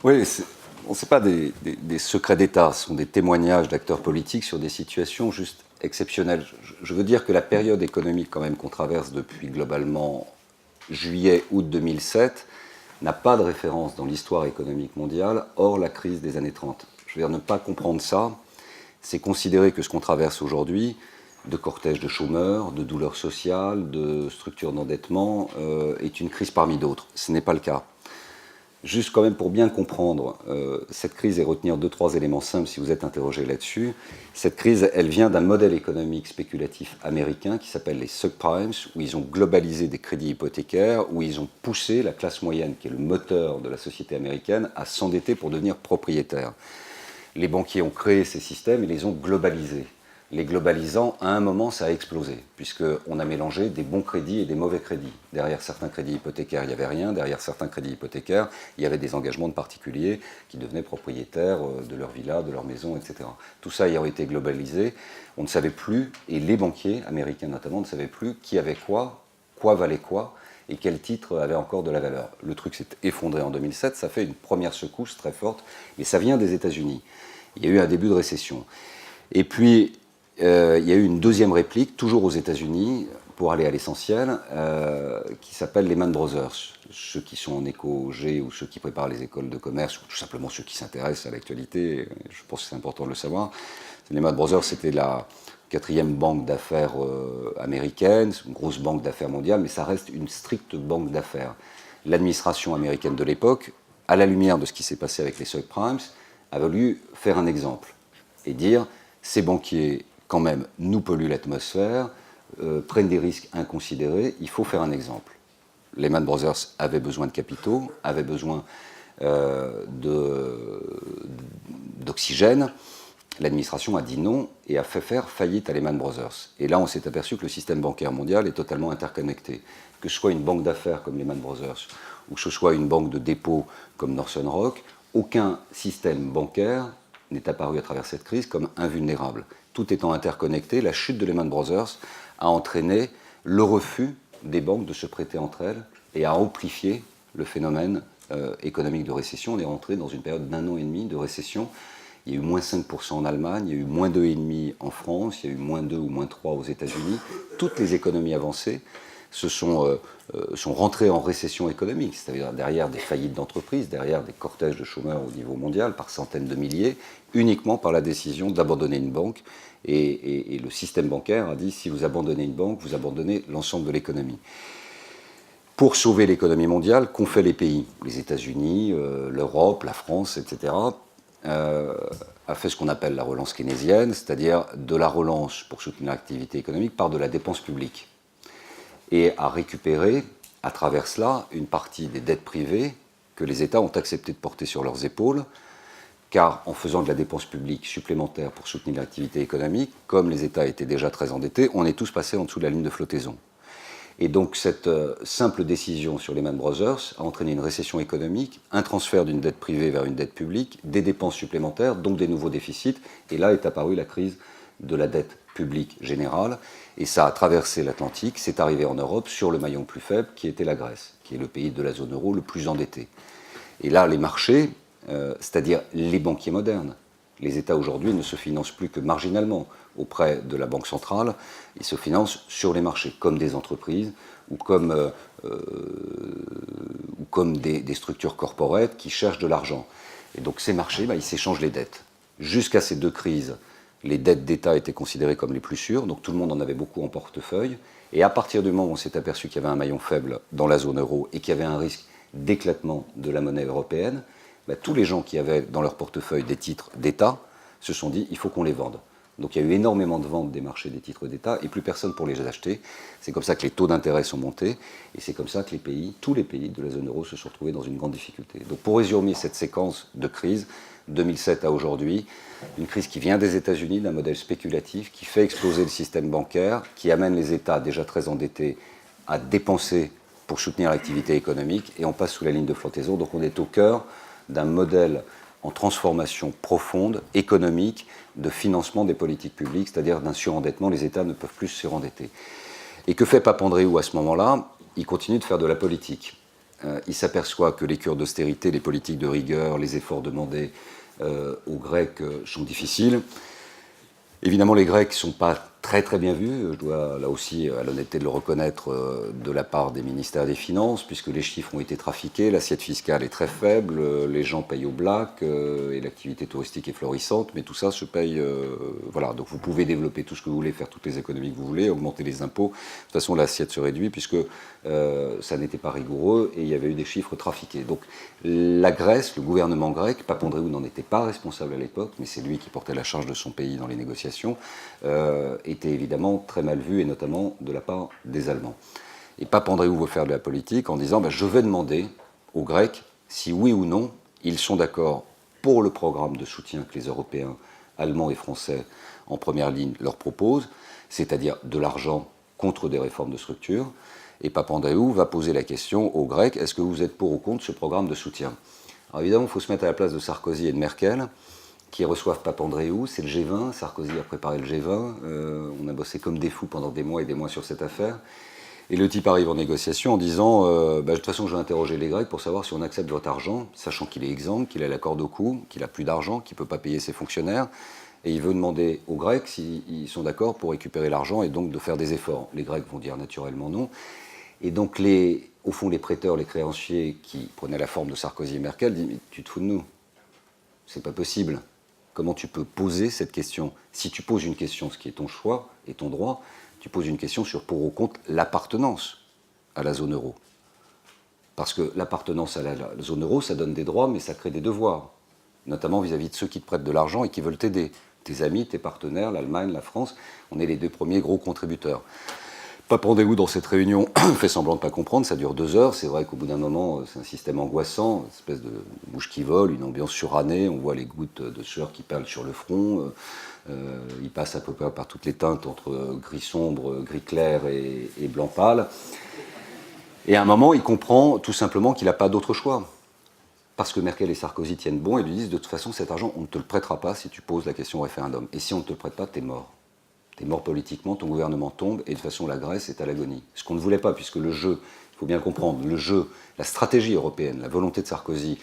Oui, ce n'est pas des secrets d'État, ce sont des témoignages d'acteurs politiques sur des situations juste exceptionnelles. Je veux dire que la période économique quand même qu'on traverse depuis globalement juillet-août 2007 n'a pas de référence dans l'histoire économique mondiale hors la crise des années 30. Je veux dire, ne pas comprendre ça, c'est considérer que ce qu'on traverse aujourd'hui, de cortège de chômeurs, de douleurs sociales, de structures d'endettement, est une crise parmi d'autres. Ce n'est pas le cas. Juste quand même pour bien comprendre cette crise et retenir 2-3 éléments simples si vous êtes interrogé là-dessus. Cette crise, elle vient d'un modèle économique spéculatif américain qui s'appelle les subprimes, où ils ont globalisé des crédits hypothécaires, où ils ont poussé la classe moyenne, qui est le moteur de la société américaine, à s'endetter pour devenir propriétaire. Les banquiers ont créé ces systèmes et les ont globalisés. Les globalisant, à un moment, ça a explosé, puisqu'on a mélangé des bons crédits et des mauvais crédits. Derrière certains crédits hypothécaires, il n'y avait rien. Derrière certains crédits hypothécaires, il y avait des engagements de particuliers qui devenaient propriétaires de leur villa, de leur maison, etc. Tout ça ayant été globalisé, on ne savait plus, et les banquiers, américains notamment, ne savaient plus qui avait quoi valait quoi, et quel titre avait encore de la valeur. Le truc s'est effondré en 2007, ça fait une première secousse très forte, mais ça vient des États-Unis. Il y a eu un début de récession. Et puis, il y a eu une deuxième réplique, toujours aux États-Unis, pour aller à l'essentiel, qui s'appelle Lehman Brothers. Ceux qui sont en éco-G ou ceux qui préparent les écoles de commerce, ou tout simplement ceux qui s'intéressent à l'actualité, je pense que c'est important de le savoir. Lehman Brothers, c'était la quatrième banque d'affaires américaine, une grosse banque d'affaires mondiale, mais ça reste une stricte banque d'affaires. L'administration américaine de l'époque, à la lumière de ce qui s'est passé avec les subprimes, a voulu faire un exemple et dire ces banquiers, quand même, nous polluent l'atmosphère, prennent des risques inconsidérés, il faut faire un exemple. Lehman Brothers avait besoin de capitaux, avait besoin d'oxygène. L'administration a dit non et a fait faire faillite à Lehman Brothers. Et là, on s'est aperçu que le système bancaire mondial est totalement interconnecté. Que ce soit une banque d'affaires comme Lehman Brothers ou que ce soit une banque de dépôt comme Northern Rock, aucun système bancaire n'est apparu à travers cette crise comme invulnérable. Tout étant interconnecté, la chute de Lehman Brothers a entraîné le refus des banques de se prêter entre elles et a amplifié le phénomène économique de récession. On est rentré dans une période d'1 an et demi de récession. Il y a eu moins 5% en Allemagne, il y a eu moins 2,5% en France, il y a eu moins 2 ou moins 3 aux États-Unis. Toutes les économies avancées sont rentrées en récession économique, c'est-à-dire derrière des faillites d'entreprises, derrière des cortèges de chômeurs au niveau mondial par centaines de milliers, uniquement par la décision d'abandonner une banque. Et le système bancaire a dit, si vous abandonnez une banque, vous abandonnez l'ensemble de l'économie. Pour sauver l'économie mondiale, qu'ont fait les pays? Les États-Unis, l'Europe, la France, etc. A fait ce qu'on appelle la relance keynésienne, c'est-à-dire de la relance pour soutenir l'activité économique par de la dépense publique, et a récupéré, à travers cela, une partie des dettes privées que les États ont accepté de porter sur leurs épaules, car en faisant de la dépense publique supplémentaire pour soutenir l'activité économique, comme les États étaient déjà très endettés, on est tous passés en dessous de la ligne de flottaison. Et donc cette simple décision sur Lehman Brothers a entraîné une récession économique, un transfert d'une dette privée vers une dette publique, des dépenses supplémentaires, donc des nouveaux déficits. Et là est apparue la crise de la dette publique générale. Et ça a traversé l'Atlantique, c'est arrivé en Europe sur le maillon plus faible qui était la Grèce, qui est le pays de la zone euro le plus endetté. Et là, les marchés, c'est-à-dire les banquiers modernes, les États aujourd'hui ne se financent plus que marginalement auprès de la Banque centrale, ils se financent sur les marchés, comme des entreprises ou comme des structures corporates qui cherchent de l'argent. Et donc ces marchés, ils s'échangent les dettes. Jusqu'à ces deux crises, les dettes d'État étaient considérées comme les plus sûres, donc tout le monde en avait beaucoup en portefeuille. Et à partir du moment où on s'est aperçu qu'il y avait un maillon faible dans la zone euro et qu'il y avait un risque d'éclatement de la monnaie européenne, tous les gens qui avaient dans leur portefeuille des titres d'État se sont dit il faut qu'on les vende. Donc il y a eu énormément de ventes des marchés des titres d'État et plus personne pour les acheter. C'est comme ça que les taux d'intérêt sont montés et c'est comme ça que tous les pays de la zone euro se sont retrouvés dans une grande difficulté. Donc pour résumer cette séquence de crise, 2007 à aujourd'hui, une crise qui vient des États-Unis, d'un modèle spéculatif, qui fait exploser le système bancaire, qui amène les États déjà très endettés à dépenser pour soutenir l'activité économique et on passe sous la ligne de flottaison. Donc on est au cœur d'un modèle en transformation profonde, économique, de financement des politiques publiques, c'est-à-dire d'un surendettement. Les États ne peuvent plus se surendetter. Et que fait Papandréou à ce moment-là? Il continue de faire de la politique. il s'aperçoit que les cures d'austérité, les politiques de rigueur, les efforts demandés aux Grecs sont difficiles. Évidemment, les Grecs ne sont pas très très bien vus, je dois là aussi à l'honnêteté de le reconnaître de la part des ministères des Finances, puisque les chiffres ont été trafiqués, l'assiette fiscale est très faible, les gens payent au black et l'activité touristique est florissante, mais tout ça se paye. Voilà, donc vous pouvez développer tout ce que vous voulez, faire toutes les économies que vous voulez, augmenter les impôts. De toute façon, l'assiette se réduit puisque ça n'était pas rigoureux et il y avait eu des chiffres trafiqués. Donc la Grèce, le gouvernement grec, Papandréou n'en était pas responsable à l'époque, mais c'est lui qui portait la charge de son pays dans les négociations, était évidemment très mal vu, et notamment de la part des Allemands. Et Papandréou veut faire de la politique en disant je vais demander aux Grecs si oui ou non ils sont d'accord pour le programme de soutien que les Européens, Allemands et Français en première ligne leur proposent, c'est-à-dire de l'argent contre des réformes de structure. Et Papandréou va poser la question aux Grecs, est-ce que vous êtes pour ou contre ce programme de soutien? Alors évidemment, il faut se mettre à la place de Sarkozy et de Merkel, qui reçoivent Papandréou, c'est le G20, Sarkozy a préparé le G20, on a bossé comme des fous pendant des mois et des mois sur cette affaire, et le type arrive en négociation en disant de toute façon je vais interroger les Grecs pour savoir si on accepte votre argent, sachant qu'il est exempt, qu'il a la corde au cou, qu'il n'a plus d'argent, qu'il ne peut pas payer ses fonctionnaires, et il veut demander aux Grecs s'ils sont d'accord pour récupérer l'argent et donc de faire des efforts. Les Grecs vont dire naturellement non, et donc au fond les prêteurs, les créanciers qui prenaient la forme de Sarkozy et Merkel disent mais tu te fous de nous, c'est pas possible. Comment tu peux poser cette question? Si tu poses une question, ce qui est ton choix et ton droit, tu poses une question sur pour ou contre l'appartenance à la zone euro. Parce que l'appartenance à la zone euro, ça donne des droits, mais ça crée des devoirs, notamment vis-à-vis de ceux qui te prêtent de l'argent et qui veulent t'aider. Tes amis, tes partenaires, l'Allemagne, la France, on est les deux premiers gros contributeurs. Papandréou, dans cette réunion, fait semblant de ne pas comprendre, ça dure 2 heures. C'est vrai qu'au bout d'un moment, c'est un système angoissant, une espèce de mouche qui vole, une ambiance surannée, on voit les gouttes de sueur qui perlent sur le front. Il passe à peu près par toutes les teintes entre gris sombre, gris clair et blanc pâle. Et à un moment, il comprend tout simplement qu'il n'a pas d'autre choix. Parce que Merkel et Sarkozy tiennent bon et lui disent de toute façon, cet argent, on ne te le prêtera pas si tu poses la question au référendum. Et si on ne te le prête pas, t'es mort. T'es mort politiquement, ton gouvernement tombe, et de toute façon la Grèce est à l'agonie. Ce qu'on ne voulait pas, puisque le jeu, il faut bien comprendre, le jeu, la stratégie européenne, la volonté de Sarkozy,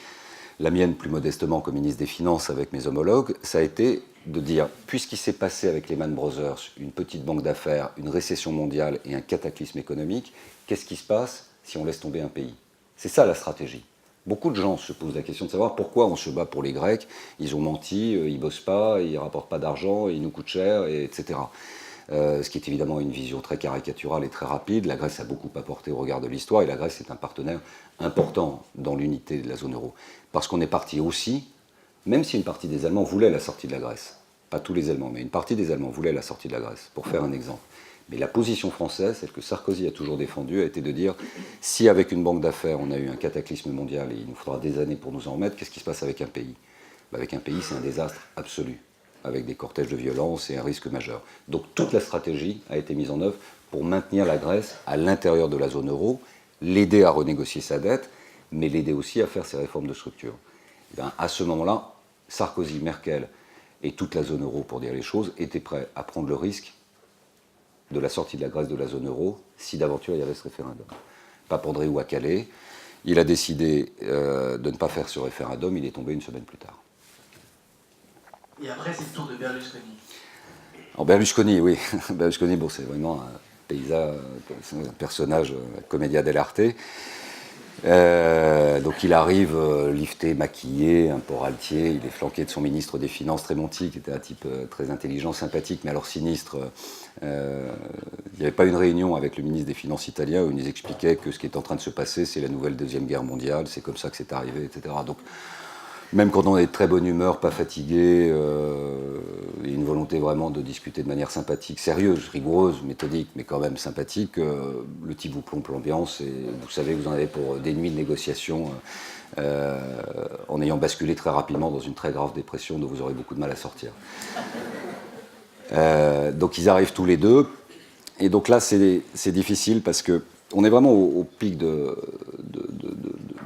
la mienne plus modestement comme ministre des Finances avec mes homologues, ça a été de dire, puisqu'il s'est passé avec Lehman Brothers, une petite banque d'affaires, une récession mondiale et un cataclysme économique, qu'est-ce qui se passe si on laisse tomber un pays? C'est ça la stratégie. Beaucoup de gens se posent la question de savoir pourquoi on se bat pour les Grecs. Ils ont menti, ils ne bossent pas, ils ne rapportent pas d'argent, ils nous coûtent cher, etc. Ce qui est évidemment une vision très caricaturale et très rapide. La Grèce a beaucoup apporté au regard de l'histoire et la Grèce est un partenaire important dans l'unité de la zone euro. Parce qu'on est parti aussi, même si une partie des Allemands voulait la sortie de la Grèce, pas tous les Allemands, mais une partie des Allemands voulait la sortie de la Grèce, pour faire un exemple. Mais la position française, celle que Sarkozy a toujours défendue, a été de dire si avec une banque d'affaires on a eu un cataclysme mondial et il nous faudra des années pour nous en remettre, qu'est-ce qui se passe avec un pays? Avec un pays, c'est un désastre absolu, avec des cortèges de violence et un risque majeur. Donc toute la stratégie a été mise en œuvre pour maintenir la Grèce à l'intérieur de la zone euro, l'aider à renégocier sa dette, mais l'aider aussi à faire ses réformes de structure. Et bien, à ce moment-là, Sarkozy, Merkel et toute la zone euro, pour dire les choses, étaient prêts à prendre le risque de la sortie de la Grèce de la zone euro, si d'aventure il y avait ce référendum. Papandréou a calé, il a décidé de ne pas faire ce référendum, il est tombé une semaine plus tard. Et après, c'est le tour de Berlusconi. En Berlusconi, oui. Berlusconi, bon, c'est vraiment un paysage, un personnage, commedia dell'arte. Donc il arrive lifté, maquillé, un peu raltier, il est flanqué de son ministre des Finances Tremonti, qui était un type très intelligent, sympathique, mais alors sinistre. Il n'y avait pas une réunion avec le ministre des Finances italien où il nous expliquait que ce qui est en train de se passer, c'est la nouvelle Deuxième Guerre mondiale, c'est comme ça que c'est arrivé, etc. Donc même quand on est de très bonne humeur, pas fatigué, et une volonté vraiment de discuter de manière sympathique, sérieuse, rigoureuse, méthodique, mais quand même sympathique, le type vous plombe l'ambiance et vous savez que vous en avez pour des nuits de négociation en ayant basculé très rapidement dans une très grave dépression dont vous aurez beaucoup de mal à sortir. Donc ils arrivent tous les deux, et donc là c'est difficile parce qu'on est vraiment au pic de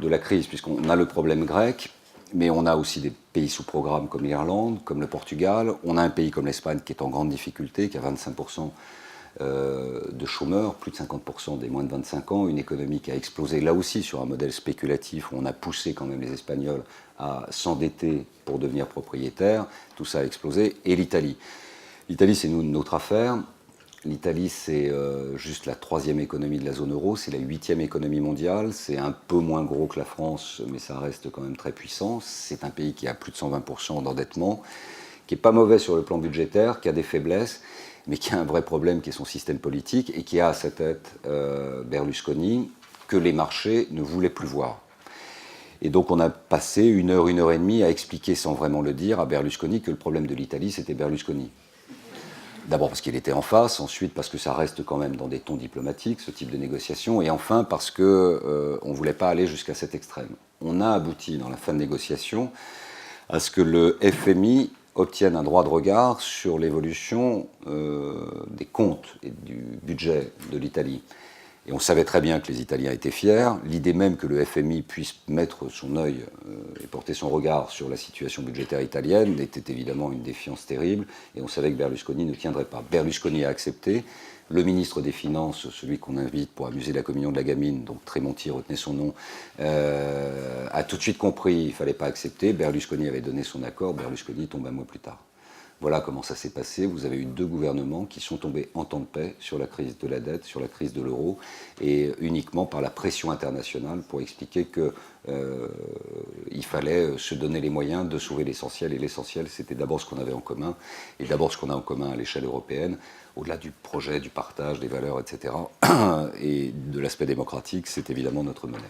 la crise, puisqu'on a le problème grec, mais on a aussi des pays sous programme comme l'Irlande, comme le Portugal. On a un pays comme l'Espagne qui est en grande difficulté, qui a 25% de chômeurs, plus de 50% des moins de 25 ans, une économie qui a explosé là aussi sur un modèle spéculatif où on a poussé quand même les Espagnols à s'endetter pour devenir propriétaires, tout ça a explosé, et l'Italie. L'Italie, c'est notre affaire. L'Italie, c'est juste la 3e économie de la zone euro, c'est la 8e économie mondiale, c'est un peu moins gros que la France, mais ça reste quand même très puissant. C'est un pays qui a plus de 120% d'endettement, qui n'est pas mauvais sur le plan budgétaire, qui a des faiblesses, mais qui a un vrai problème qui est son système politique, et qui a à sa tête Berlusconi, que les marchés ne voulaient plus voir. Et donc on a passé une heure et demie à expliquer, sans vraiment le dire, à Berlusconi que le problème de l'Italie, c'était Berlusconi. D'abord parce qu'il était en face, ensuite parce que ça reste quand même dans des tons diplomatiques, ce type de négociation, et enfin parce qu'on ne voulait pas aller jusqu'à cet extrême. On a abouti, dans la fin de négociation, à ce que le FMI obtienne un droit de regard sur l'évolution des comptes et du budget de l'Italie. Et on savait très bien que les Italiens étaient fiers. L'idée même que le FMI puisse mettre son œil et porter son regard sur la situation budgétaire italienne était évidemment une défiance terrible. Et on savait que Berlusconi ne tiendrait pas. Berlusconi a accepté. Le ministre des Finances, celui qu'on invite pour amuser la communion de la gamine, donc Tremonti, retenez son nom, a tout de suite compris qu'il ne fallait pas accepter. Berlusconi avait donné son accord. Berlusconi tombe un mois plus tard. Voilà comment ça s'est passé. Vous avez eu 2 gouvernements qui sont tombés en temps de paix sur la crise de la dette, sur la crise de l'euro, et uniquement par la pression internationale pour expliquer qu'il fallait se donner les moyens de sauver l'essentiel. Et l'essentiel, c'était d'abord ce qu'on avait en commun, et d'abord ce qu'on a en commun à l'échelle européenne, au-delà du projet, du partage, des valeurs, etc. Et de l'aspect démocratique, c'est évidemment notre monnaie.